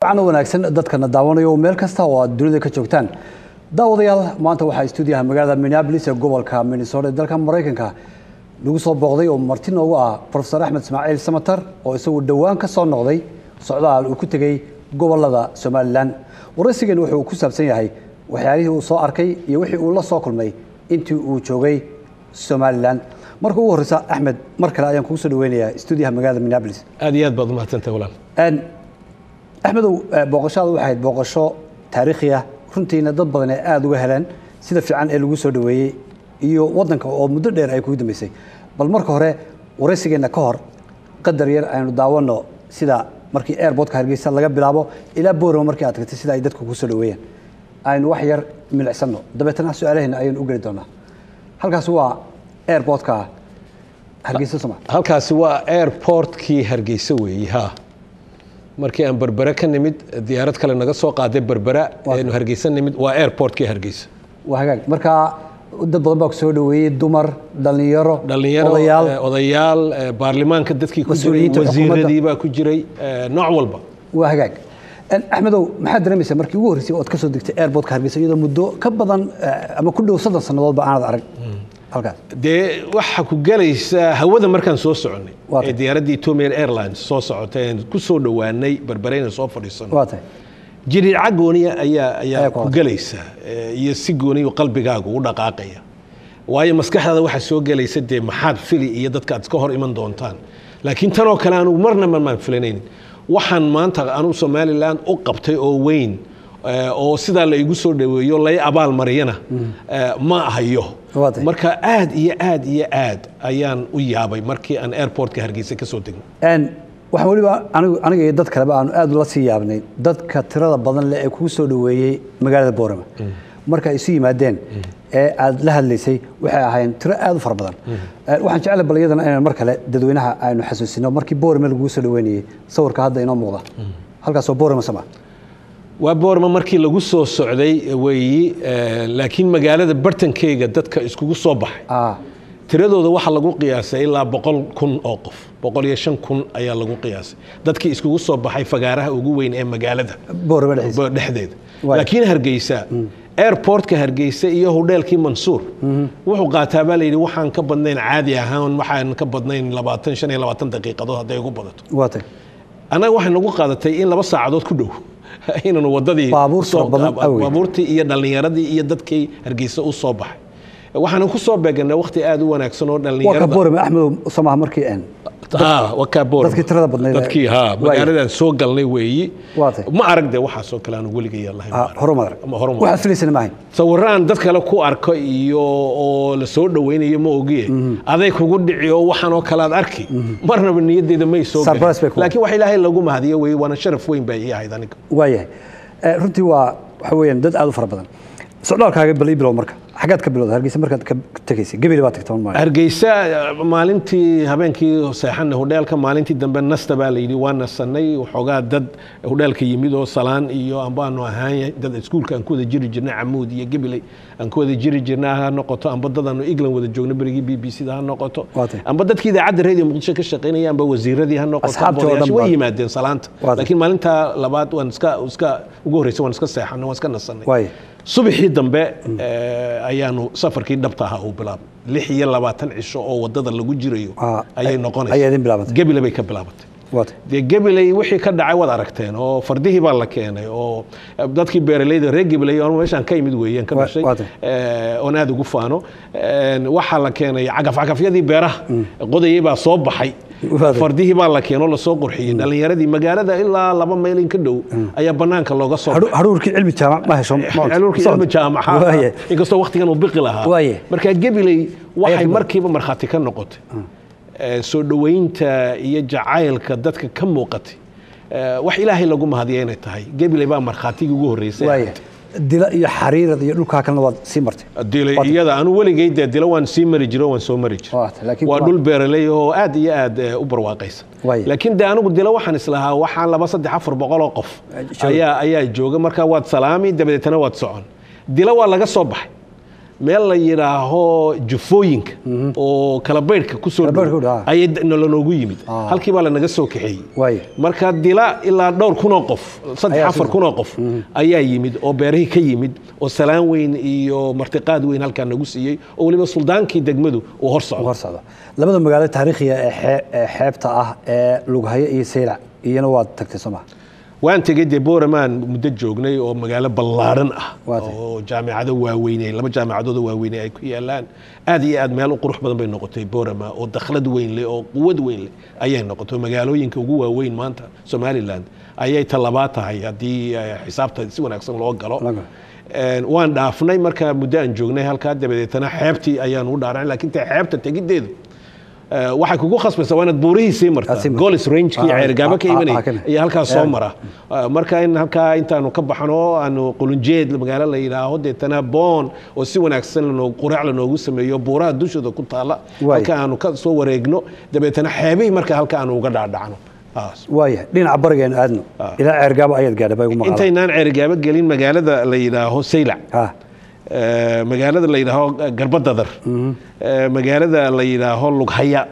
waxaan wanaagsan dadkana daawanayo meel kasta oo aad dunida ka joogtaan daawadayaal maanta waxaa stuudiyaha magaalada Minneapolis ee gobolka Minnesota dalka Mareykanka lagu soo booqday oo marti noogu ah Professor Axmed Ismaaciil Samatar oo isagu dhawaan ka soo noqday socdaal uu ku tagay gobolada Somaliland waraysigan wuxuu ku saabsan yahay waxyaalihii uu soo arkay iyo wixii uu la soo kulmay intii uu joogay Somaliland markuu ugu horeysa Axmed mar kale ayaan kugu soo dhaweynayaa stuudiyaha magaalada Minneapolis aad iyo aad baad mahadsantahay walaal أحمد بوقشاد واحد بوقشة تاريخية runtiina dad badan ay aad uga heleen sida fiican ee lagu soo dhaweeyay iyo wadanka oo muddo dheer ay ku gudameysay bal marka hore waraysigeena ka hor qadar yar aynu daawano sida markii airportka Hargeysa laga bilaabo ilaa Boorama markii aad tagtay sida ay dadku ku soo dhaweeyeen aynu wax yar milicsano dabeetana su'aalaheena aynu u gali doonaa halkaas waa airportka Hargeysa Soomaa halkaas waa airportkii Hargeysa weeyha markii aan Berbera ka nimid diyaarad kale naga soo qaaday Berbera ee Hargeysa nimid waa airportkii Hargeysa waa hagaag marka dad badan baa ku soo dhaweeyay dumar dhalinyaro odayaal baarlamaanka dadkii ku jiray wasiiradii baa ku jiray nooc walba waa hagaag Axmedow maxaa dareemaysaa markii ugu horeysay oo aad ka soo degtay airportka Hargeysa iyadoo muddo ka badan ama ku dhow 3 sanadood ba aanad arag dee waxa ku galaysa hawada markaan soo soconay ee diyaaradii Ethiopian Airlines soo socotay ku soo dhawaanay Berberayna soo fadhiisanay jiriica gooniya ayaa ku galaysa iyo si gooniyo qalbigaagu u dhaqaaqaya waayo maskaxdaada waxa soo galaysa dee maxaad fili iyo dadka aad ka hor iman doontaan laakiin tan oo kale aanu marna ma filanaynin waxaan maanta aanu Somaliland u qabtay oo weyn oo sida la igu soo dhaweeyo la abaal mariyana ma ahayo marka aad iyo aad ayaan u yaabay markii aan airportka Hargeysa ka soo degnay waxaan waliba aniga iyo dad kale aan aad ula sii yaabnay dadka tirada badan leh ee ku soo dhaweeyay magaalada Boorama marka ay soo yimaadeen ee aad la hadlaysay waxay ahaayeen tiro aad u fara badan waxaan jecelahay balyadana inaan mar kale dadweynaha aynu xasuusino markii Boorama lagu soo dhaweynayay sawirka hadda inoo muuqda halkaas oo Boorama Soomaa waa Boorama markii lagu soo socday weeyi laakiin magaalada bartankeyga dadka iskugu soo baxay tiradooda waxa lagu qiyaasay ilaa 100,000 oo qof 105,000 ayaa lagu qiyaasay dadkii iskugu soo baxay fagaaraha ugu weyn ee magaalada Boorama dhexdeeda laakiin Hargeysa airportka Hargeysa iyo hotelkii Mansour wuxuu qaataa baa la yiri waxaan ka badnayn caadi ahaan waxaan ka badnayn 25 daqiiqadood haday ugu badato waatay anaga waxaan nagu qaadatay in 2 saacadood ku dhow inaan wadadii baabuurtii iyo dhalinyaradii iyo dadkii Hargeysa u soo baxay waxaan ku soo beeganay waqti aad u wanaagsan oo dhalinyarada Boorama Axmed Soomaa markii aan dadkii tirada badnayd dadkii magaaladan soo galnay weeyi ma aragde waxa soo kale aan weliga yaalahay horumar waxa filaysan maahay sawiraan dad kale ku arko iyo oo la soo dhaweynayo ma ogiye aday kugu dhiciyo waxaan oo kale aad arki marnaba niyadeeda may soo galin laakiin wax Ilaahay lagu mahadiyo weey wana sharaf weyn bay yahay aniga waayahay runtii waxa weeyaan dad aad u fara badan socdaalkaaga bilow marka xagaad ka bilowday Hargeysa markaad ka tagaysay Gabil baad tagtay ma Hargeysa maalintii habeenkii seexanay hotelka maalintii dambe nasta baa la yiri waan nasanay waxoogaa dad hotelka yimid oo salaan iyo ambaano ahaan dad iskuulka aan ku wada jiri jirnay Amuud iyo Gabil aan ku wada jiri jirnay ha noqoto amba dadanu England wada joognay barigi BBC da ha noqoto amba dadkii idaacadda radio Muqdisho ka shaqeynayay amba wasiiradii ha noqoto way yimaadeen salaanta laakiin maalinta labaad waan iska ugu horeysay waan iska seexanay waan iska nasanay subaxii dambe ayaanu safarkii dhabta ahaa u bilaabay 26 cisho oo wadada lagu jirayo ayay noqonaysaa Gabil bay ka bilaabatay Gabil wixii ka dhacay wad aragteen oo fardihii baa la keenay oo dadkii beeraleyda reer Gabil oo meeshan ka yimid weeyaan ka dhashay oo aad ugu faano waxa la keenay cagafyadii beeraha qodayay baa soo baxay fardihii baa la keenay la soo qurxiyay dhalinyaradii magaalada ilaa 2 mayl in ka dhow ayaa banaanka looga soo haruurkii cilmi jaamac ma hesho haruurkii cilmi jaamac inkastoo waqtigan uu biqi lahaa marka Gabil waxay markiiba marxaati ka noqotay soo dhaweynta iyo jacaylka dadka ka muuqatay wax Ilaahay lagu mahadiyay inay tahay Gabil baa marxaatiga ugu horeysay dila iyo xariirada iyo dhulka kalena waad sii martay dila iyada aanu weligeed dila waan sii mari jiro waan soo mari jiro waa dhul beeraley oo aad iyo aad u barwaaqaysan laakiin anigu dila waxaan islahaa waxaan 2-3-400 qof ayaa jooga marka waad salaami dabadeetana waad socon dila waa laga soo baxay meel la yidhaaho jufooyinka oo kala baydhka ku soo dhow ayay nolonoogu yimid halkii baa lanaga soo kaxeeyey marka dila ilaa dhowr kun oo qof 3-4 kun oo qof ayaa yimid oo beerihii ka yimid oo salaan weyn iyo martiqaad weyn halkaa nagu siiyey oo weliba suldaankii degmadu uu hor socdo labada magaalo taariikhiga ee xeebta ah ee Lughaye iyo Saylac iyana waad tagtay Soomaa waan tegay dee Booramaan muddo joognay oo magaalo ballaaran ah oo jaamacado waaweyn laba jaamacadood waaweyn ay ku yaalaan aad iyo aad meel u qurux badan bay noqotay Boorama oo dakhlad weyn leh oo quwad weyn leh ayay noqotay magaalooyinka ugu waaweyn maanta Somaliland ayay talabaad tahay haddii xisaabta si wanaagsan loo galo waan dhaafnay marka muddo aan joognay halkaa dabadeetana xeebtii ayaan u dhaaran laakiin xeebta tegideedu waxay kugu khasbaysaa inaad buurihiisii martaa Golis Range-kii ceergaaba ka imanay iyo halkaas soo mara marka in halkaa intaanu ka baxno aanu qulunjeed magaalo la yidhaaho deetana boon oo si wanaagsan quraac lanoogu sameeyo buuraha dushooda ku taala halka aanu ka soo wareegno dabeetana xeebihii marka halka aanu uga dhaadhacno waaya dhinaca barigeena aadno ilaa ceergaaba ayaad gaadhay bay ugu maqlaan intaynaan ceergaaba gelin magaalada la yidhaaho Saylac magaalada la yidhaaho Garbadadar magaalada la yidhaaho Lughaya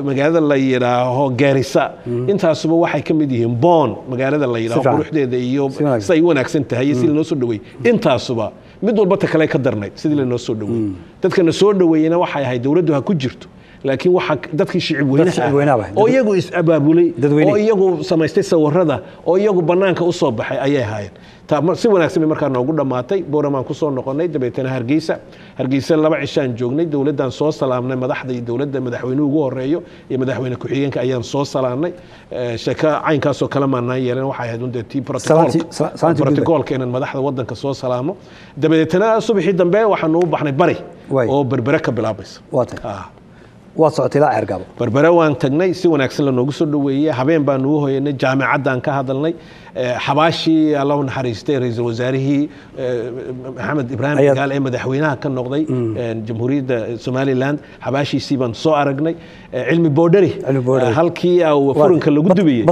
magaalada la yidhaaho Gaarisa intaasuba waxay ka mid yihiin Boon magaalada la yidhaaho quruxdeeda iyo say wanaagsan tahay si loo soo dhaweey intaasuba mid walba ta kale ka darnay sidii loo soo dhaweey dadkana soo dhaweeyna waxay ahayd dawladdu ha ku jirto laakiin waxa dadkii shicib weynaha oo iyagu is abaabulay oo iyagu samaystay sawirada oo iyagu banaanka u soo baxay ayay haayeen si wanaagsan markaa noogu dhamaatay Booramaan ku soo noqonay dabeetana Hargeysa 2 cishaan joognay dawladdan soo salaamnay madaxda iyo dawladda madaxweynuhu ugu horeeyo iyo madaxweyne ku-xigeenka ayaan soo salaamnay shaka caynkaas oo kala maanaan yeelan waxay ahayd untii protocolka inaan madaxda wadanka soo salaamo dabeetana subaxii dambe waxaan u baxnay bari oo berbera ka bilaabaysa waad socotay ilaa ceergaabo berbera waan tagnay si wanaagsan lanoogu soo dhaweeyey habeen baan ugu hoyanay jaamacaddan ka hadalnay xabaashii Allah u naxariistay ra'iisul wasaarihii Maxamed Ibraahim Gaal ee madaxweynaha ka noqday jamhuuriyadda Somaliland xabaashiisii baan soo aragnay cilmi boodhari halkii furunka lagu dubiyey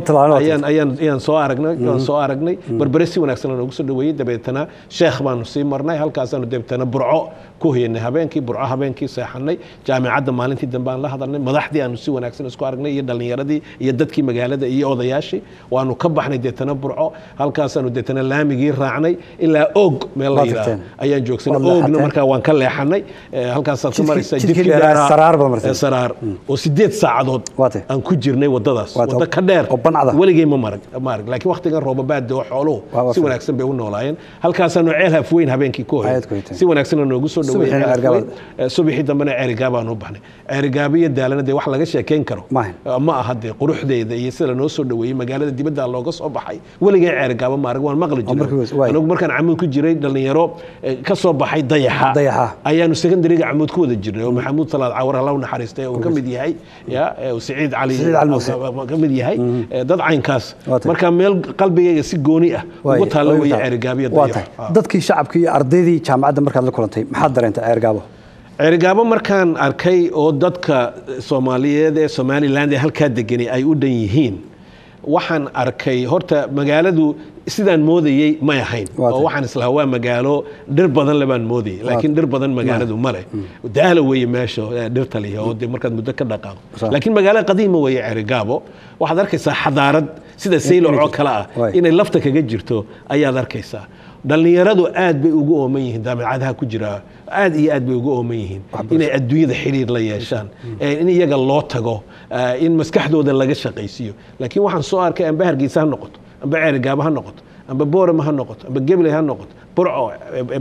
ayaan soo aragnay berbera si wanaagsan lanoogu soo dhaweeyey dabeetana sheekh baanu sii marnay halkaasaanu dabeetana burco ku hoyanay habeenkii seexanay jaamacadda maalintii dambe aan la hadalnay madaxdii aanu si wanaagsan isku aragnay iyo dhalinyaradii iyo dadkii magaalada iyo odayaashii waanu ka baxnay deetana burco halkaasaanu deetana laamigii raacnay ilaa og meel la yidhaaho ayaan joogsanay ogna markaa waan ka leexanay halkaasaad ku maraysaa jidkii saraar oo 8 saacadood aan ku jirnay wadadaas wada ka dheer weligay ma marag laakiin waqtigan roobabaad oo xooluhu si wanaagsan bay u noolaayeen halkaasaanu ceel hafweyn habeenkii ku hoyay si wanaagsan noogu soo dhaweeyay subaxii dambena ceerigaaba aan u baxnay ceerigaabiya daalanada wax laga sheekeyn karo ma aha de quruxdeeda iyo sida loo soo dhaweeyay magaalada dibadda looga soo baxay weligay ceerigaaba maarag waan maqli jiray anigu markaan camuud ku jiray dhalinyaro ka soo baxay dayaxa ayaanu secondary-ga camuud ku wada jirnay oo Maxamuud Salaad Cawar Allah u naxariistay oo kamid yahay Saciid Cali kamid yahay dad caynkaas marka meel qalbigayga si gooni ah ugu taalo way ceerigaabiya dadkii shacabka iyo ardaydii jaamacadda markaad la kulantay maxaad dareentay ceergaabo ceergaabo markaan arkay oo dadka Soomaaliyeed ee Somaliland halka deganay ay u dhan yihiin waxaan arkay horta magaaladu sidaan moodayay ma ahayn oo waxaan isla waa magaalo dhir badan labaan moodayay laakiin dhir badan magaaladu ma leh daala weeye meesha dhirta leh oo markaad muddo ka dhaqaaqo laakiin magaalo qadiima weeye ceergaabo waxaad arkaysaa xadaarad sida Saylac oo kala ah inay lafta kaga jirto ayaad arkaysaa dhalinyaradu aad bay ugu ooman yihiin jaamacadaha ku jira aad iyo aad bay ugu ooman yihiin inay adduunyada xiriir la yeeshaan in iyaga loo tago in maskaxdooda laga shaqaysiyo laakiin waxaan soo arkay amba Hargeysa ha noqoto amba ceergaabo ha noqoto amba Boorama ha noqoto amba Gabley ha noqoto Burco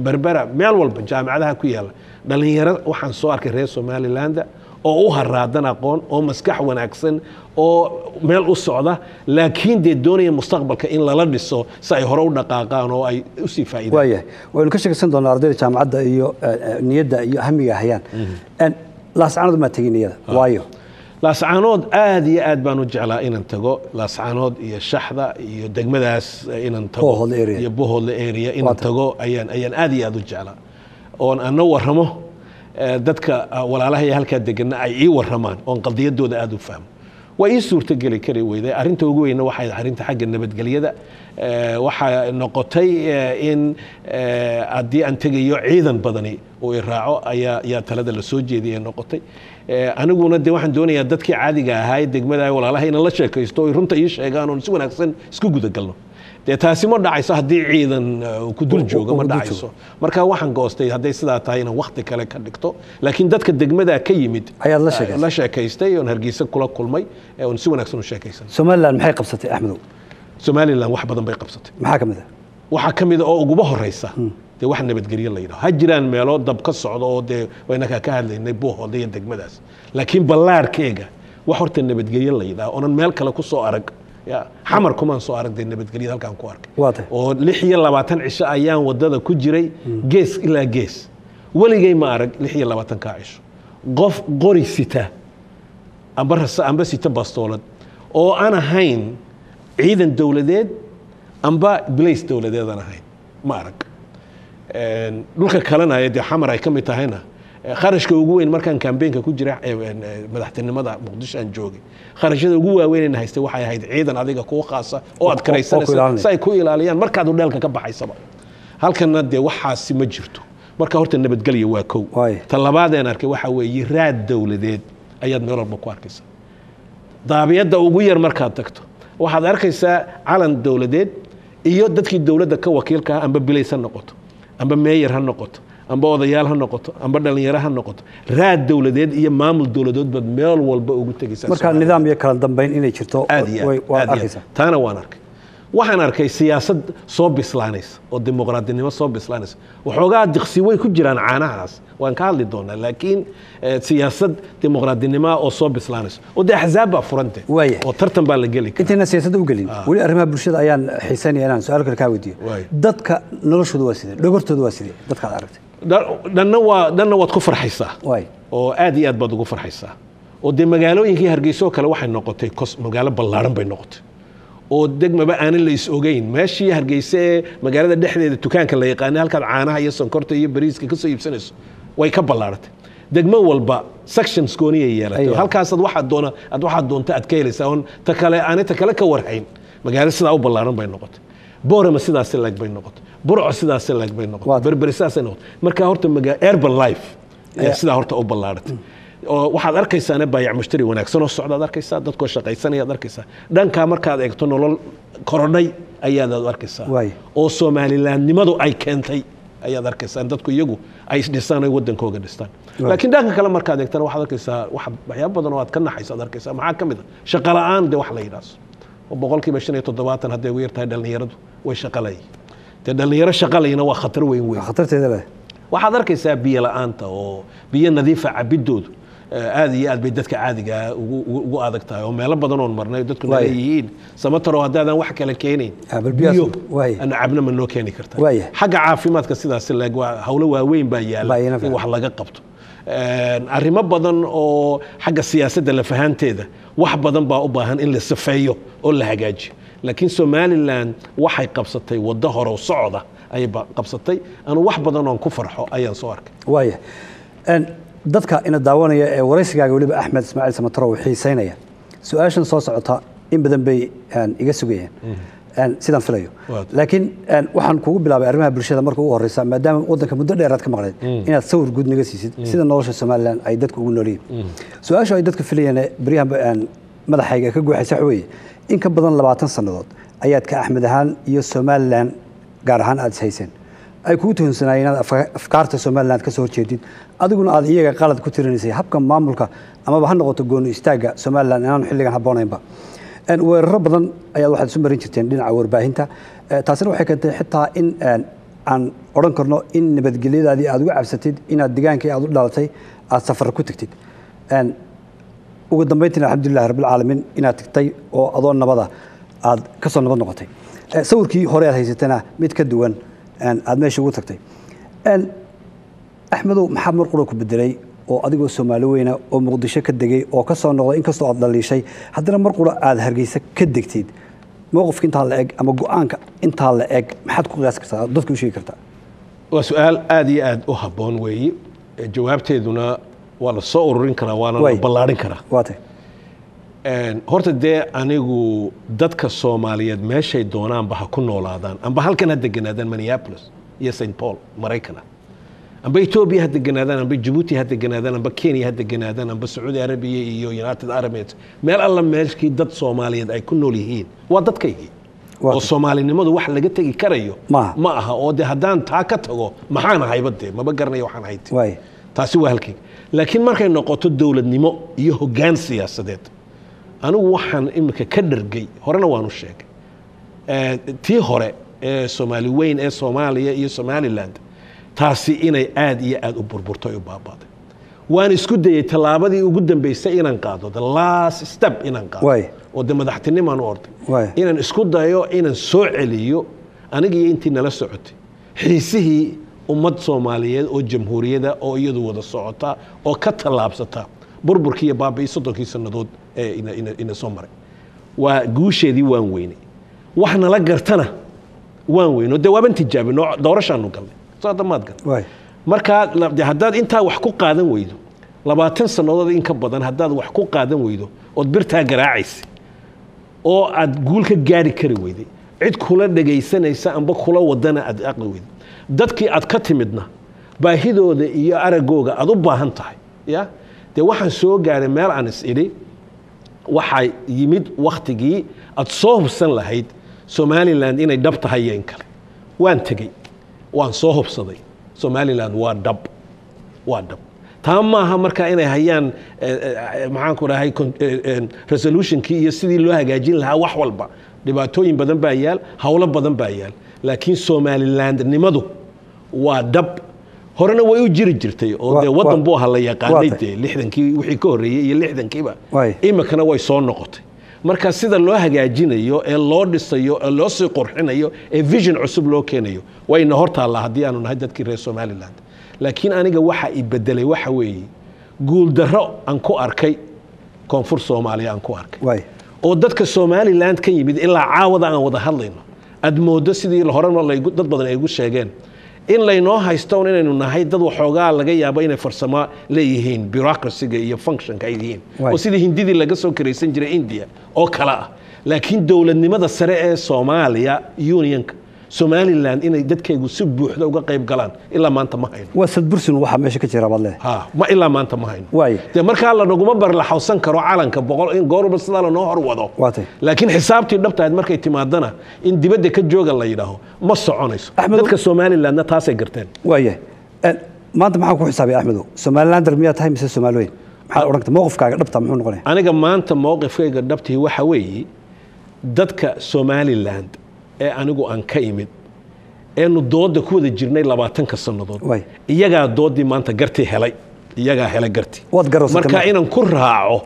Berbera meel walba jaamacadaha ku yaala dhalinyaro waxaan soo arkay reer Somaliland oo u haraadan aqoon oo maskax wanaagsan oo meel u socda laakiin de doonaya mustaqbalka in la dhiso si ay hore u dhaqaaqaan oo ay u sii faa'iideyaan waayahay waynu ka sheegsan doonaa ardayda jaamacadda iyo niyadda iyo ahmiga hayaan laascaanood ma tagin niyada waayo laascaanood aad iyo aad baan u jeclaa inaan tago laascaanood iyo shaxda iyo degmadaas inaan tago iyo Bohol area inaan tago ayaan aad iyo aad u jeclaa oo aan warramo dadka walaalaha halka degan ay ii warramaan oo qadiyadooda aad u fahmo way suurta gali kari weyday arinta ugu weyn waxay arinta xagga nabadgelyada waxaa noqotay in haddii aan tegayo ciidan badani oo i raaco ayaa talada la soo jeediyay noqotay aniguna de waxaan doonayaa dadkii caadiga ahaa degmada walaalaha inaan la sheekaysto oo runta ii sheegaan oo si wanaagsan isku gudagalno dee taasi ma dhacayso haddii ciidan ku dul joogo ma dhacayso marka waxaan goostay hadday sidaa tahay inaan waqti kale ka dhigto laakiin dadka degmada ka yimid ayaad la sheekaystay oon hargeysa kula kulmay oon si wanaagsan u sheekaysan Somaliland maxay qabsatay Axmedow Somaliland wax badan bay qabsatay maxaa kamid ah waxa kamid oo ugu horeysa de wax nabadgelyo la yiraahdo ha jiraan meelo dab ka socdo oo de wayna ka hadlaynay boohooda iyo degmadaas laakiin ballaarkeega wax horta nabadgelyo la yiraahdo oo meel kale ku soo arag ya xamar kuma soo aragday nabadgelyo halkaan ku arkay oo 26 cisho ayaan wadada ku jiray gees ilaa gees waligay ma arag 26 ka cisho qof qori sita amba sita bastoolad oo aan ahayn ciidan dawladeed amba blaze dawladeed aan ahayn ma arag dhulka kalena ay xamar ay kamid tahayna kharashka ugu weyn markaan campaignka ku jira madaxtinimada Muqdisho aan joogay kharashada ugu waaweyn haystay waxay ahayd ciidan adiga ku qaasa oo aad karaysanaysa say ku ilaaliyaan markaad u dheelka ka baxaysaba halkana de waxaasi ma jirto marka horta nabadgelyo waa kow talabaadeen arkay waxa weeye raad dawladeed ayaad meel walba ku arkaysaa daabiyada ugu yar markaad tagto waxaad arkaysaa calan dawladeed iyo dadkii dawladda ka wakiilka amba bilaysan noqoto amba meeyar ha noqoto amba odayaal ha noqoto amba dhalinyaro ha noqoto raad dawladeed iyo maamul dawladeed bad meel walba ugu tagaysaa marka nidaam iyo kala dambeyn inay jirto waa arkaysaa taana waan arkay waxaan arkay siyaasad soo bislaanaysa oo dimuqraadinimo soo bislaanaysa waxoogaa diqsi way ku jiraan caanahaas waan ka hadli doonaa laakiin siyaasad dimuqraadinimo oo soo bislaanaysa oo de axzaab baa furante oo tartan baa la geli karaa intayna siyaasadda u gelin weli arrimaha bulshada ayaan xiisaynaya inaan su'aal kale kaa weydiiyo dadka noloshooda waa sidee dhogortooda waa sidee dadkaad aragtay dhanna waad ku farxaysaa oo aad iyo aad baad ugu farxaysaa oo de magaalooyinkii hargeysa oo kale waxay noqotay magaalo ballaaran bay noqotay oo degmaba aanan la is ogeyn meeshii hargeysa ee magaalada dhexdeeda dukaanka la yaqaanay halkaad caanaha iyo sonkorta iyo bariiska ka soo iibsanayso way ka ballaaratay degmo walba sections gooniya yeelatay halkaasaad waxaad doonta aad ka helaysaa oon ta kale ka warhayn magaalo sidaa u ballaaran bay noqotay boorama sidaasi lag bay noqotay burco sidaasi lag bay noqotay berberi sidaasay noqotay marka horta urban life ayaa sidaa horta u ballaaratay oo waxaad arkaysaa baayac mushtari wanaagsan oo socdaad arkaysaa dadkoo shaqaysanaya aad arkaysaa dhanka markaad eegto nolol korodhay ayaad arkaysaa oo Somalilandnimadu ay keentay ayaad arkaysaa dadku iyagu ay dhisaan ay wadankooga dhistaan laakiin dhanka kale markaad eegtana waxaad arkaysaa waxyaabo badan oo aad ka naxayso aad arkaysaa maxaa kamid ah shaqo la'aan de wax la yiraahdo oo 5% hadday ugu yartahay dhalinyaradu way shaqalayeen de dhalinyaro shaqalayna waa khatar weyn khatarteeda leh waxaad arkaysaa biyo la'aanta oo biyo nadiif ah cabidoodu aad iyo aad bay dadka caadiga ugu adag tahay oo meelo badan oo marnay dadku leeyihiin samataro hadaan wax kale keenin biyo ana cabna ma noo keeni kartaa xagga caafimaadka sidaas leeg waa hawlo waaweyn baa yaala in wax laga qabto arrimo badan oo xagga siyaasadda la fahanteeda wax badan baa u baahan in la safeeyo oo la hagaajiyo laakiin Somaliland waxay qabsatay wada hore socda ay qabsatay anu wax badan oo ku farxo ayaan soo arkay dadka ina daawanaya ee waraysigaaga waliba Axmed Ismaaciil Samatar oo xiisaynaya su'aashan soo socota in badan bay iga sugayeen sidaan filayo laakiin waxaan kugu bilaabay arrimaha bulshada markii ugu horeysa maadaama wadanka muddo dheer aad ka maqleed inaad sawir guud naga siisid sida nolosha Somaliland ay dadku ugu noolyihiin su'aasha ay dadku filayeen bariyahan madaxayga ka guuxaysa weeye in ka badan 20 sanadood ayaad ka Axmed ahaan iyo Somaliland gaar ahaan aad haysan ay ku tuhunsanayeen afkaarta Somaliland ka soo horjeedid adiguna aad iyaga qalad ku tirinaysay habka maamulka ama ha noqoto gooni istaaga Somaliland inaan xilligan haboonaynba weeraro badan ayaad waxaad soo marin jirteen dhinaca warbaahinta taasina waxay keentay xitaa in aan oran karno in nabadgelyadaadii aad uga cabsatid inaad deegaankii aad u dhalatay aad safar ku tagtid ugu dambeyntii alxamdulillaah rabbil caalamiin inaad tagtay oo adoo nabada aad ka soo nabad noqotay sawirkii hore aad haysatana mid ka duwan aad meesha ugu tagtay Axmedow maxaa mar qura ku bedelay oo adigoo Soomaali weyna oo Muqdisho ka degay oo ka soo noqday inkastoo aad dhaliishay haddana mar qura aad Hargeysa ka degtid mowqifka inta la eeg ama go'aanka inta la eeg maxaad ku qiyaas kartaa dadku u sheegi kartaa waa su'aal aad iyo aad u haboon weeye jawaabteeduna waa la soo ururin karaa waana la ballaarin karaa horta dee anigu dadka Soomaaliyeed meeshay doonaanba ha ku noolaadaan amba halkan ha deganaadaan Minneapolis iyo St. Paul Maraykana amba Ethiopia ha deganaadaan amba Djibouti ha deganaadaan amba Kenya ha deganaadaan amba Saudi Arabia iyo United Arab Emirates meel alla meeshii dad Soomaaliyeed ay ku nool yihiin waa dadkaygii oo Soomaalinimadu wax laga tagi karayo ma aha oo de haddaan taa ka tago maxaan haybadee maba garanayo waxaan hayti taasi waa halkii laakiin markay noqoto dawladnimo iyo hoggaan siyaasadeed anigu waxaan imika ka dhargay horena waanu sheegay tii hore ee Soomaali weyn ee Soomaaliya iyo Somaliland taasi inay aad iyo aad u burburtay u baabaaday waan isku dayay talaabadii ugu dambeysay inaan qaado the last step inaan qaado oo de madaxtinimaan u orday inaan isku dayo inaan soo celiyo aniga iyo intii nala socotay xiisihii ummad Soomaaliyeed oo jamhuuriyadda oo iyadu wada socota oo ka talaabsata burburkii iyo baabii 30 sanadood ee ina soo maray waa guusheedii waan weynay wax nala gartana waan weyno de waaban tijaabino doorashaanu galnay soo damaad gal marka haddaad intaa wax ku qaadan weydo 20 sanadood in ka badan haddaad wax ku qaadan weydo oo birtaa garaacaysa oo aad guul ka gaari kari weyday cid kula dhageysanaysa amba kula wadana aad aqli weyday dadkii aad ka timidna baahidooda iyo aragooga aad u baahan tahay ya de waxaan soo gaaray meel aan is idhi waxay yimid waqtigii aad soo hubsan lahayd Somaliland inay dhab tahay in kale waan tagay waan soo hubsaday Somaliland waa dhab taa maaha marka inay hayaan maxaan ku rahay resolutionkii iyo sidii loo hagaajin lahaa wax walba dhibaatooyin badan baa yaal hawlo badan baa yaal laakiin Somaliland nimadu waa dhab horena way u jiri jirtay oo de wadan buu la yaqaanay 60kii wixii ka horeeyay iyo 60kiiba imikana way soo noqotay marka sida loo hagaajinayo ee loo dhisayo ee loo sii qurxinayo ee vision cusub loo keenayo wayna hortaala hadii aanu nahay dadkii reer Somaliland laakiin aniga waxa i bedelay waxa weeye guul darro aan ku arkay koonfur Soomaaliya aan ku arkay oo dadka Somaliland ka yimid ilaa caawada aan wada hadlayno aad moodo sidii horena dad badan ay ugu sheegeen in laynoo haysto inaynu nahay dad waxoogaa laga yaabo inay farsamo leeyihiin bureaucracy-ga iyo function-ka ay yihiin oo sidii hindidii laga soo karaysan jiray India oo kala ah laakiin dawladnimada sare ee Soomaaliya Union-ka Somaliland inay dadkaygu si buuxda uga qayb galaan ilaa maanta ma hayno wasad bursin waxa meesha ka jira badle ma ilaa maanta ma hayno de marka la naguma bar la xawsan karo calanka boqol in goorba sida la noo hor wado laakiin xisaabtii dhabtaad markay timaadana in dibadda ka jooga la yiraahdo ma soconayso dadka Somalilandna taasay garteen maanta maxaa ku xisaabay Axmedo Somaliland miyaa tahay mise Soomaaliyeed maxaa oranta mowqifkaaga dhabta muxuu noqonay aniga maanta mowqifkayga dhabtii waxa weeye dadka Somaliland ee anigu aan ka imid eenu dooda ku wada jirnay 20 sanadood iyaga doodii maanta gartii helay iyaga helay gartii marka inaan ku raaco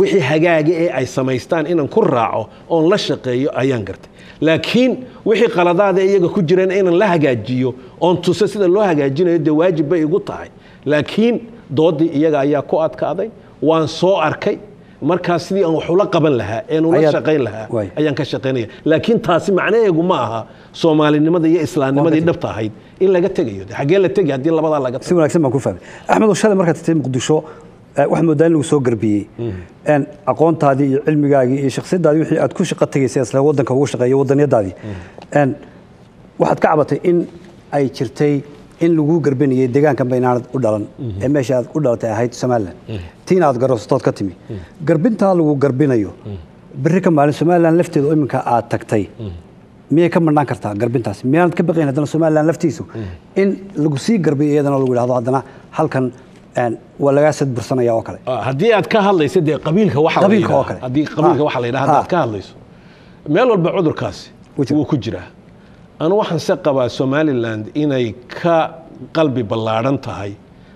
wixii hagaaga ee ay samaystaan inaan ku raaco oo la shaqeeyo ayaan gartay laakiin wixii qaladaad ee iyaga ku jireen inaan la hagaajiyo oo tuso sida loo hagaajinayo de waajib bay igu tahay laakiin doodii iyaga ayaa ku adkaaday waan soo arkay marka sidii aan wax ula qaban lahaa ee ula shaqeyn lahaa ayaan ka shaqeynaya laakiin taasi macnaheedu ma aha Soomaalinimada iyo Islaamnimada dhabta ahayd in laga tagayo xagee la tagay hadii labada laga si wanaagsan baan ku fahmay Axmed Shale marka tagtay Muqdisho wax moodaa in lagu soo garbiyay aan aqoontaadii iyo cilmigaagii iyo shakhsiyadaadii wixii aad ku shaqo tagaysay isla wadanka ugu shaqeeyo wadaniyadaadii waxaad ka cabatay in ay jirtay in lagu garbinayay deegaanka baynaanad u dhalan ee meesha aad u dhalatay ahayd Somaliland tiin aad garowstood ka timi garbinta lagu garbinayo bari ka maalin Somaliland lafteedu iminka aad tagtay miyay ka marnaan kartaa garbintaas miyaanad ka baqayn hadana Somaliland laftiisu in lagu sii garbiyo iyadana lagu yiraahdo hadana halkan waa laga sad bursanaya oo kale hadii aad ka hadlayso de qabiilka waxa la yiraahdo hadii qabiilka waxa la yiraahdo aad ka hadlayso meel walba cudurkaasi wuu ku jiraa أنا waxaan se qabaa Somaliland inay ka qalbi ballaaran tahay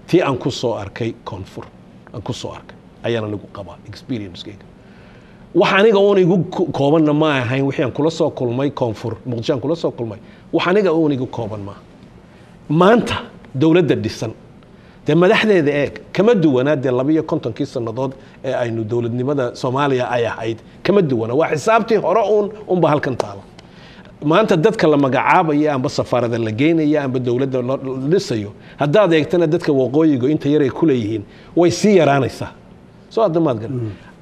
tii aan ku soo arkay koonfur aan ku soo arkay ayaan lagu qabaa experience-kayga waxa aniga oo igu koobanna ma ahayn wixii aan kula soo kulmay koonfur Muqdisho aan kula soo kulmay waxa aniga oo igu kooban ma maanta dawladda dhisan de madaxdeeda kama duwanaad 52 sanadood ee aynu dawladnimada Soomaaliya ay ahayd kama duwana waa xisaabtii hore ba halkan taalo maanta dadka la magacaabaya amba safaarada la geenaya amba dawladda la dhisayo haddaad eegtana dadka waqooyiga inta yar ay ku leeyihiin way sii yaraanaysaa soo adamaad gal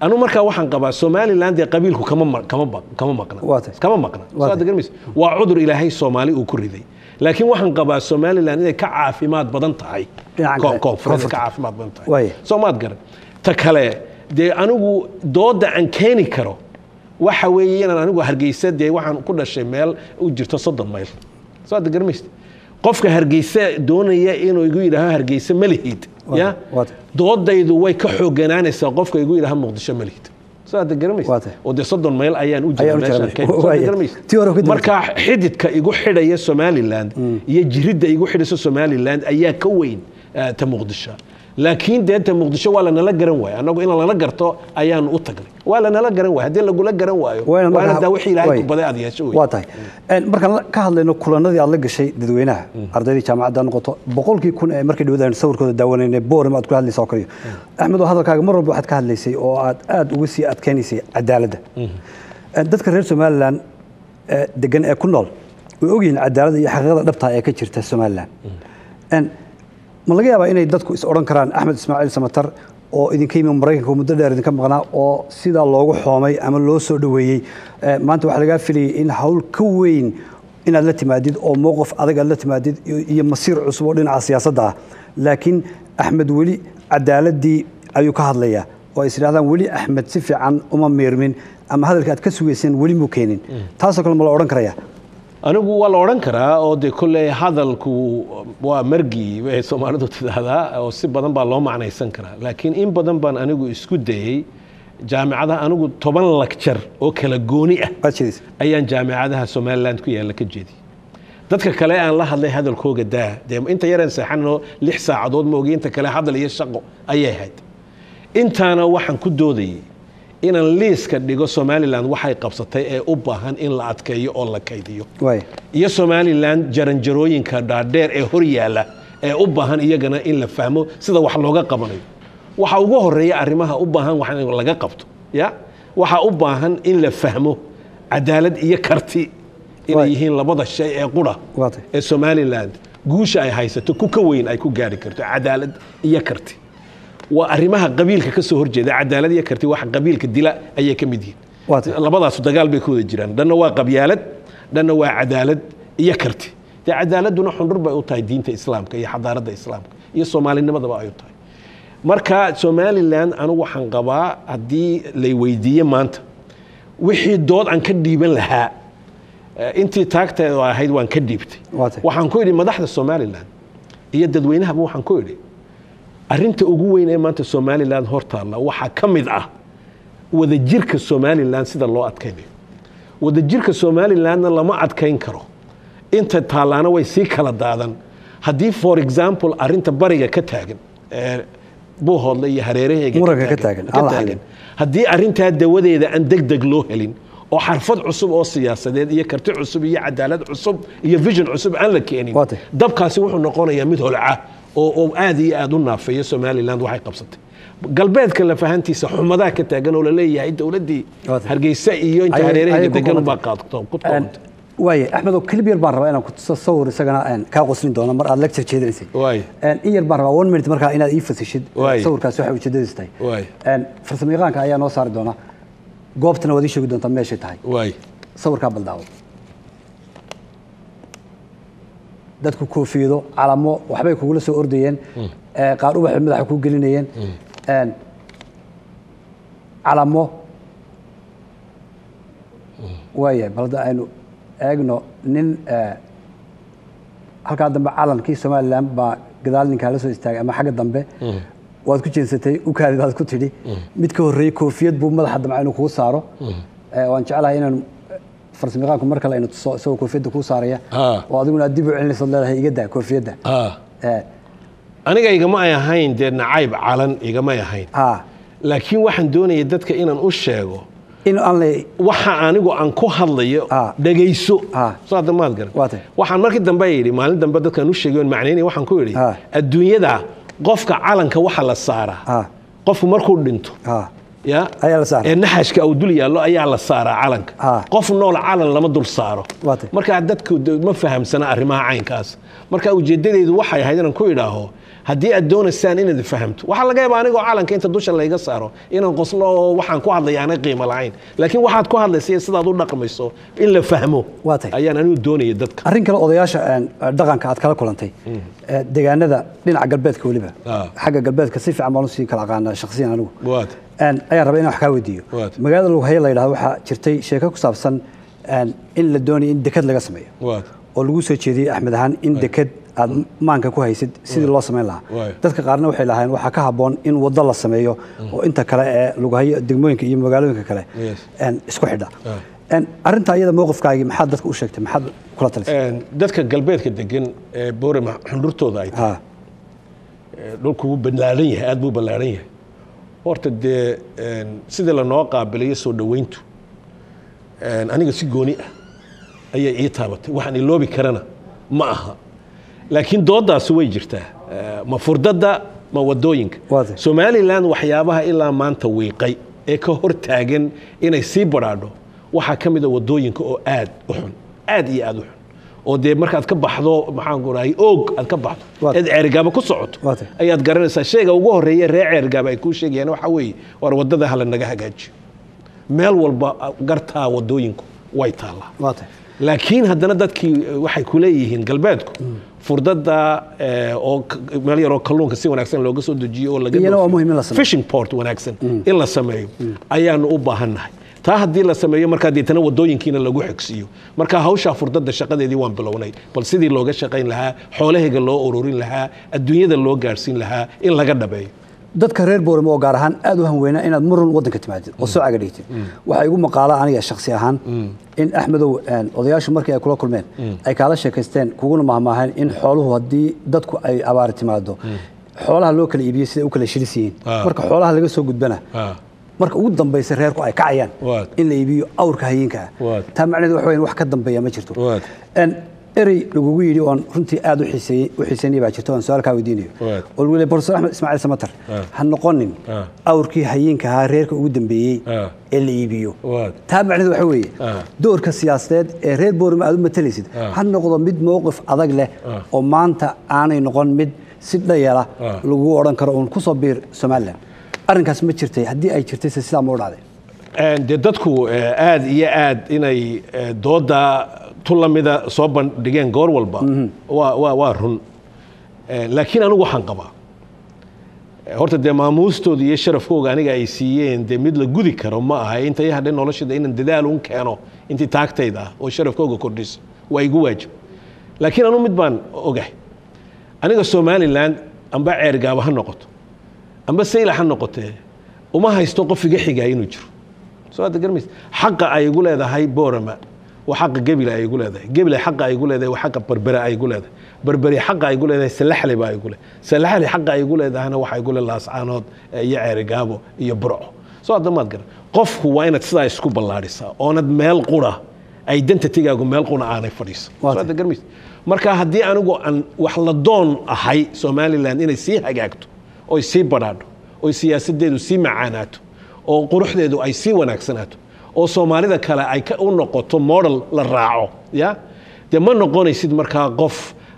anu markaa waxaan qabaa Somaliland ee qabiilku kama maqna soo adeegmayso waa cudur ilaahay Soomaali uu ku riday laakiin waxaan qabaa Somaliland inay ka caafimaad badan tahay koonfurta ka caafimaad badan tahay Soomaad garan ta kale de anigu dooda aan keeni karo waxa weeye inaan anigu Hargeysa de waxaan ku dhashay meel u jirto 30 mayl soo adeegmayso qofka Hargeysa doonaya inuu igu yiraahdo Hargeysa ma lihid ya doodaydu way ka xooganaanaysaa qofka igu yiraahdo Muqdisho ma lihid soo adeegmayso oo de 30 mayl ayaan u jiraa marka xididka igu xidhaya Somaliland iyo jiridda igu xidhayso Somaliland ayaa ka weyn ta Muqdisho laakiin deenta Muqdisho waa la nala garan waay anagu in la garto ayaan u tagnay waa la nala garan waay hadii lagu la garan waayo waana daa wixii Ilaahay ku baday aad yeesho waa tahay markaan ka hadlayno kulanadii aad la gashay dadweynaha ardayda jaamacadda noqoto boqolkii kun ee markay dhawadaan sawirkooda daawanayna boorama aad ku hadlayso oo kaliya Axmed oo hadalkaaga mar walba waxaad ka hadlaysay oo aad ugu sii adkeenaysay cadaaladda dadka reer Somaliland degan ee ku nool way ogyihiin cadaaladda iyo xaqiiqada dhabta ee ka jirta Somaliland ma laga yaabaa inay dadku is oran karaan Axmed Ismaaciil Samatar oo idinka yimid Mareykanka muddo dheer idinka maqnaa oo sida loogu xoomay ama loo soo dhaweeyay maanta waxa laga filayay in hawl ka weyn inaad la timaadid oo mowqif adag aad la timaadid iyo masiir cusub oo dhinaca siyaasadda ah laakiin Axmed weli cadaaladii ayuu ka hadlayaa oo ay yiraahdaan weli Axmed si fiican uma meermin ama hadalka aad ka sugeyseen weli muu keenin taasoo kale ma la oran karayaa anigu waa la oran karaa oo de kulay hadalku waa margi way Soomaalidu tidahdaa oo si badan baa loo macnaysan karaa laakiin in badan baan anigu isku dayay jaamacadaha anigu 10 lecture oo kala gooni ah ayaan jaamacadaha Somaliland ku yaala ka jeediyay dadka kale aan la hadlay hadalkooga inta yareen saxano 6 saacadood ma ogeynta kale hadal iyo shaqo ayay hayd intaana waxaan ku doodayay inaan liiska dhigo Somaliland waxay qabsatay ee u baahan in la adkeeyo oo la kaydiyo iyo Somaliland jaranjarooyinka dhaadheer ee hor yaala ee u baahan iyagana in la fahmo sida wax looga qabanayo waxa ugu horeeya arrimaha u baahan wax in laga qabto ya waxa u baahan in la fahmo cadaalad iyo karti inay yihiin labada shay ee qura ee Somaliland guusha ay haysato ku ka weyn ay ku gaari karto cadaalad iyo karti waa arrimaha qabiilka ka soo horjeeda cadaalad iyo karti wax qabiilka dila ayay ka mid yihiin labadaas dagaal bay ku wada jiraan dhanna waa qabyaalad dhanna waa cadaalad iyo karti cadaaladuna xundur bay u tahay diinta islaamka iyo xadaaradda islaamka iyo Soomaalinimadaba ay u tahay marka Somaliland anigu waxaan qabaa hadii la weydiiyo maanta wixii dood aan ka dhiiban lahaa intii taagteedu ahayd waan ka dhiibtay waxaan ku yiri madaxda Somaliland iyo dadweynaha waxaan ku yiri arrinta ugu weyn ee maanta Somaliland hortaala waxa kamid ah wadajirka Somaliland sida loo adkaynayo wadajirka Somaliland lama adkayn karo inta taalaana way si kala daadan hadii for example arrinta bariga ka taagan Buuhoodle iyo hareeraheega muranka ka taagan hadii arrinta dawadeeda aan degdeg loo helin oo xarfad cusub oo siyaasadeed iyo karti cusub iyo cadaalad cusub iyo vision cusub aan la keenin dabkaasi wuxuu noqonayaa mid holca oo aad iyo aad u naafeeyo Somaliland waxay qabsatay galbeedka la fahantiisa xumada ka taagan oo la leeyahay dawladii Hargeysa iyo inta hareeraheega degan baa qaadto waaye Axmed oo Kilbiyar baan rabaa inaan ku sawir isagana ka qoslin doono mar aad lecture jeedinaysay in yar baan rabaa 1 minute marka inaad ii fasishid sawirkaas waxa uu jeedinaystay farsamayaqaanka ayaa noo saari doona goobtana wadi sheegi doonta meesha tahay sawirka baldaawo dadku koofiyado calamo waxbay kugu la soo ordayeen qaar ubax madaxa ku gelinayeen calamo waaye balda aynu eegno nin halka dambe calankii Somaliland baa gadaal ninka la soo istaagay ama xagga dambe waad ku jeensatay u kaadidaad ku tidhi mid ka horeeyay koofiyad buu madaxa dambe inuu ku saaro waan jecelahay inaan farsamayaqaanku marka la inuu soo koofiyada ku saaraya oo adiguna dib u celinayso leedahay iga daa koofiyada aniga igama ay ahayn de nacayb calan igama ay ahayn laakiin waxaan doonayay dadka inaan u sheego in alle waxa anigu aan ku hadlayo dhageyso saad maad garan waxaan markii dambe yiri maalin dambe dadkan u sheegay macnaynay waxaan ku yiri adduunyada qofka calanka waxa la saaraa qofku markuu dhinto يا النحش كأودوليا الله أي على الصارة علنك قف نول علن لما دول صاروا مركا عدتك ما فهم سنة أرمها عين كاس مركا وجددي وحي هيدنا كويدا هو هدي الدون الثاني إن فهمت وحلا جايب أنا جو علن كأنت دوش اللي يقصره إن قصله وحن كوهذا يعني قيمة العين لكن واحد كوهذا سياسة دول رقم يسوع إلا فهمه أي أنا نودوني يدك أرين كلا قضياش دقن كعاد كلا كلنتي دجانا ذا لين عقلبات كولبه حاجة قلبات كثيف عملوا سي كلا قانا شخصيا أنا أن أي ربنا حكاوي ديو مجال لو هي اللي هذا شرتي شركة كسابسن أن إلا دوني إن دكت لقى سمية والجوسة كذي أحمد هان إن دكت ما أنك كويس سيد الله سمع الله تذكر قارنا وحيلها هان وحكاها بون إن وضل الله سمية وأنت كلا لو هي دقمين كي مجالوك كلا أن اسكو حدا أن أرنت أيضا موقف كاي محدث وشكت محد كلا تلس دتك قلبيت كدقن بوري حنرتو ذايت دولكو بنلاريه أدبو بنلاريه horta dee sida lanoo qaabiliyo soo dhaweyntu aniga si gooni ah ayay ii taabatay waxaan iloobi karana ma aha laakiin doodaasi way jirtaa ma furdada ma wadooyinka Somaliland waxyaabaha ilaa maanta wiiqay ee ka hor taagan inay sii baraadho waxa kamid ah wadooyinka oo aad u xun aad iyo aad u xun oo dee markaad ka baxdo maxaan goray oog aad ka baxdo eed ceergaaba ku socoto ayaad garanaysaa shayga ugu horeeya reer ceergaaba ay ku sheegayaan waxa weeye war wadada hala naga hagaajiyo meel walba gartaa wadooyinku way taala laakiin haddana dadkii waxay ku leeyihiin galbeedku furdada oo meel yar oo kalluunka si wanaagsan looga soo dejiyo oo laga fishing port wanaagsan in la sameeyo ayaanu u baahannahay taa haddii la sameeyo markaa deetana wadooyinkiina lagu xigsiyo markaa hawshaa furdada shaqadeedii waan bilownay bal sidii looga shaqayn lahaa xoolahayga loo ururin lahaa adduunyada loo gaarsiin lahaa in laga dhabeeyo dadka reer Booramo oo gaar ahaan aad u hanweena inaad murun wadanka timaadid oo soo cagadhigtid waxa igu maqaala aniga shakhsi ahaan in Axmedow odayaashu markii ay kula kulmeen ay kala sheekaysteen kuguna mahmaahan in xooluhu haddii dadku ay abaar timaado xoolaha loo kala iibiyo sida u kala shirisiin marka xoolaha laga soo gudbana marka ugu dambeysay reerku ay kacayaan in la iibiyo awrka hayinka taa macnaheedu waxa weyn wax ka dambeeya ma jirto eri lagu yiri oo runtii aad u xiiseeyay baa jirto aan su'aal ka weydiinayo oo wali Professor Axmed Ismaaciil Samatar ha noqonin awrkii hayinka reerka ugu dambeeyay ee la iibiyo taa macnaheedu waxa weeye doorka siyaasadeed ee reer Booramo aad u matalaysid ha noqdo mid mowqif adag leh oo maanta aanay noqon mid si dhayala lagu oran karo oo ku soo biir Soomaaliland arrinkaas ma jirtay haddii ay jirtay sida ma u dhacday dee dadku aad iyo aad inay dooda tulamida soo bandhigeen goor walba waa run laakiin anigu waxaan qabaa horta dee maamuustooda iyo sharafkooga aniga ay siiyeen dee mid la gudi karo ma aha inta ay hadhay noloshada inaan dadaal un keeno intii taagtayda ah oo sharafkooga kordhiso waa igu waajib laakiin anu mid baan ogahay aniga Somaliland amba ceergaaba ha noqoto amba sayla ha noqotee uma haysto qof iga xigaa inuu jiro soo aad garmis xaqa ay igu leedahay Boorama وحق قبيلة يقول هذا قبيلة حق يقول هذا وحق بربرة يقول هذا بربري حق يقول هذا سلحلي بقى يقول سلحلي حق يقول هذا أنا واحد يقول الله سبحانه يعير جابه يبرعه صار ده ما تقدر قف هو أين تصير سكوب الله رسا أنا مال قرى أي دنت تيجي أقول مال قرى أنا فريس صار ده قرميس مركا هدي أنا أقول أن وحلدون أحي سومالي لأن إنه يصير حاجته أو يصير برادو أو سياسة ده يصير معاناته أو قروح ده أي يصير ونكسناته oo Soomaalida kale ay ka u noqoto model la raaco ya de ma noqonaysid markaa qof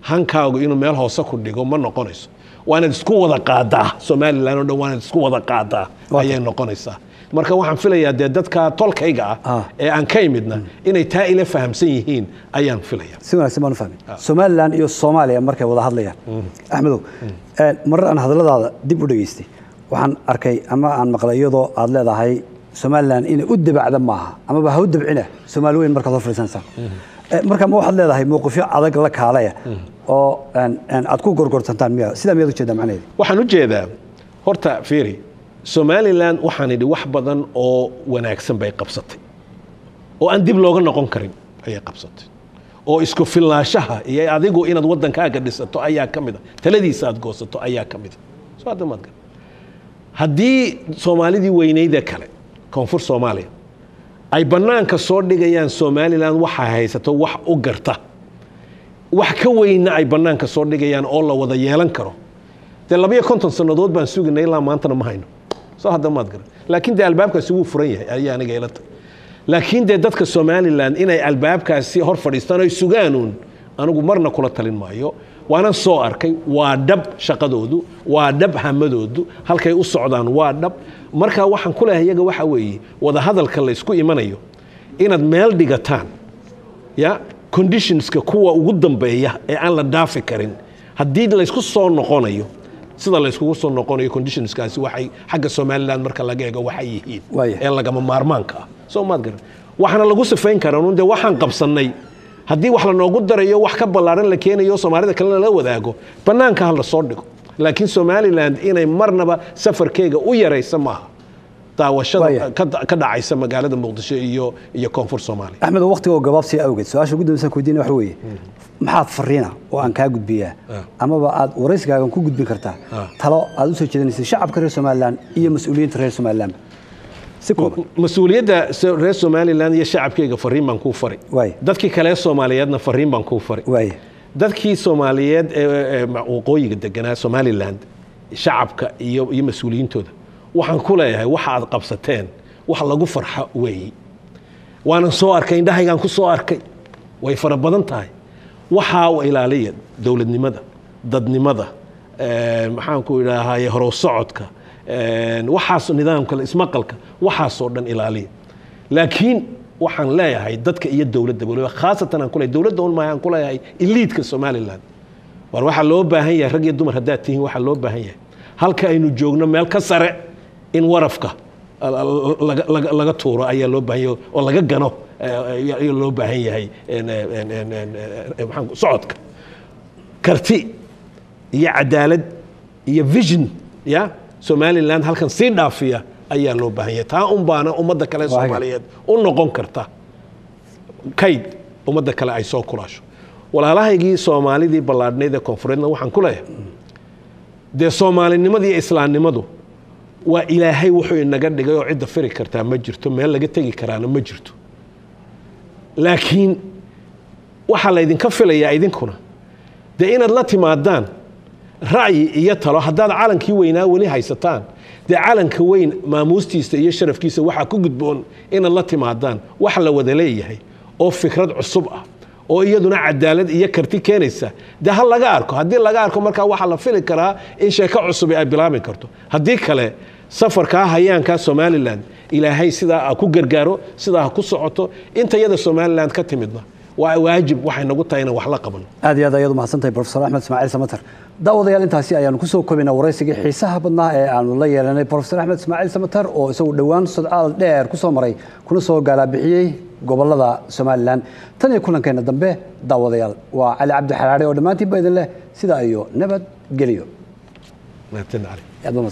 hankaagu inuu meel hoose ku dhigo ma noqonayso waana isku wada qaadaa Somaliland oo dhan waana isku wada qaadaa ayay noqonaysaa marka waxaan filayaa de dadka tolkayga ah ee aan ka imidna inay taa ila fahamsan yihiin ayaan filayaa si wanaagsan baan u fahmay Somaliland iyo Soomaaliya markay wada hadlayaan Axmedow mar aan hadalladaada dib u dhageystay waxaan arkay ama aan maqlay iyadoo aad leedahay Somaliland in u dibacda maaha ama ba ha u dibcina Soomaaliyeed marka soo fariisansan marka ma waxaad leedahay mowqifyo adag la kaalaya oo aad ku gorgortantaan miya sida miyaad u jeedaa macnaheedu waxaan u jeedaa horta fiiri Somaliland waxaan idhi wax badan oo wanaagsan bay qabsatay oo aan dib looga noqon karin ayay qabsatay oo isku filnaanshaha iyo adigu inaad wadankaaga dhisato ayaa kamid ah taladiisa aad goosato ayaa kamid ah soo adamaadka haddii Soomaalidii weynayda kale koonfur Soomaaliya ay banaanka soo dhigayaan Somaliland waxa haysato wax u garta wax ka weyna ay banaanka soo dhigayaan oo la wada yeelan karo de 250 sanadood baan sugnay ilaa maanta ma hayno soo hadda maad garan laakiin dee albaabkaasi wuu furan yahay ayaa aniga ila tahay laakiin dee dadka Somaliland inay albaabkaasi hor fadhiistaan ay sugaanuun anigu marna kula talin maayo waana soo arkay waa dhab shaqadoodu waa dhab hamadoodu halkay u socdaan waa dhab marka waxaan ku leeyahay iyaga waxa weeye wada hadalka la isku imanayo inaad meel dhigataan ya conditionska kuwa ugu dambeeya ee aan la dhaafi karin haddii la isku soo noqonayo sida la iskugu soo noqonayo conditionskaasi waxay xagga Somaliland marka laga eego waxay yihiin ee lagama maarmaanka ah soo maad garan waxana lagu sifayn karaa de waxaan qabsanay haddii wax la noogu darayo wax ka ballaaran la keenayo Soomaalida kale la wadaago banaanka hal soo dhigo laakiin Somaliland inay marnaba safarkeega u yareysa maaha daawashada ka dhacaysa magaalada Muqdisho iyo koonfur Soomaaliya Axmed waqtiga oo gabaabsi awgeed su'aasha ugu dambaysa ku diin waxa weeye maxaad fariina oo aan ka gudbiyaa amaba aad waraysigaagan ku gudbin kartaa talo aad u soo jeedinaysid shacabka reer Somaliland iyo mas'uuliyiinta reer Somaliland مسؤولية رئيس سوماليلاند يا شعب كيغا فريم بان كو فري دادكي كلا سوماليادنا فريم بان كو فري دادكي سومالياد وقوي دغنا سوماليلاند شعبك iyo mas'uuliyiintooda waxaan ku leeyahay waxa aad qabsateen wax lagu farxo weey waana soo arkay indhahaygan ku soo arkay way fara badan tahay waxa uu ilaaliya dawladnimada dadnimada maxaan ku ilaahay horo socodka waxaas nidaamka ismaqalka waxaasoo dhan ilaaliya laakiin waxaan leeyahay dadka iyo dawladda waliba khaasatan aan ku leeyahay dawladda oo ma aan ku leeyahay elite-ka Somaliland war waxa loo baahan yahay rag iyo dumar hadaa tihiin waxa loo baahan yahay halka aynu joogno meel ka sare in warafka laga tuuro ayaa loo baahan yahay oo laga gano ayaa loo baahan yahay maxaan socodka karti iyo cadaalad iyo vision ya Somaliland halkan si dhaafiya ayaa loo baahan yahay taa baana ummadda kale Soomaaliyeed u noqon karta kayd ummadda kale ay soo kulaasho walaalahaygii Soomaalidii ballaadhneed koonfureedna waxaan ku leeyahay de Soomaalinimadii iyo Islaamnimadu waa Ilaahay wuxuu inaga dhigay oo cid firi karta ma jirto meel laga tagi karaana ma jirto laakiin waxa la idinka filayaa idinkuna de inaad la timaadaan ra'yi iyo talo haddaad calankii weynaa wali haysataan dee calanka weyn maamuustiisa iyo sharafkiisa waxaa ku gudboon inaad la timaadaan wax la wada leeyahay oo fikrad cusub ah oo iyaduna cadaalad iyo karti keenaysa dee hal laga arko haddii laga arko markaa waxaa la fili karaa in sheeko cusub ay bilaabi karto haddii kale safarkaa hayaanka Somaliland ilaahay sidaa ku gargaaro sidaa ku socoto inta iyada Somaliland ka timidna waa waajib waxay nagu tahay in wax la qabano aad iyo aad ayadu mahadsantahay Professor Axmed Ismaaciil Samatar daawadayaal intaasi ayaan ku soo koobinaa waraysiga xiisaha badnaa ee aanu la yeelanay Professor Axmed Ismaaciil Samatar oo isagu dhawaan sodcaal dheer ku soo maray kuna soo gaala bixiyay gobolada Somaliland tan iyo kulankeena dambe daawadayaal waa Cali Cabdi Xaraare oo dhamaantii baydin leh sida ayo nabad geliyo ma tan cali aad ma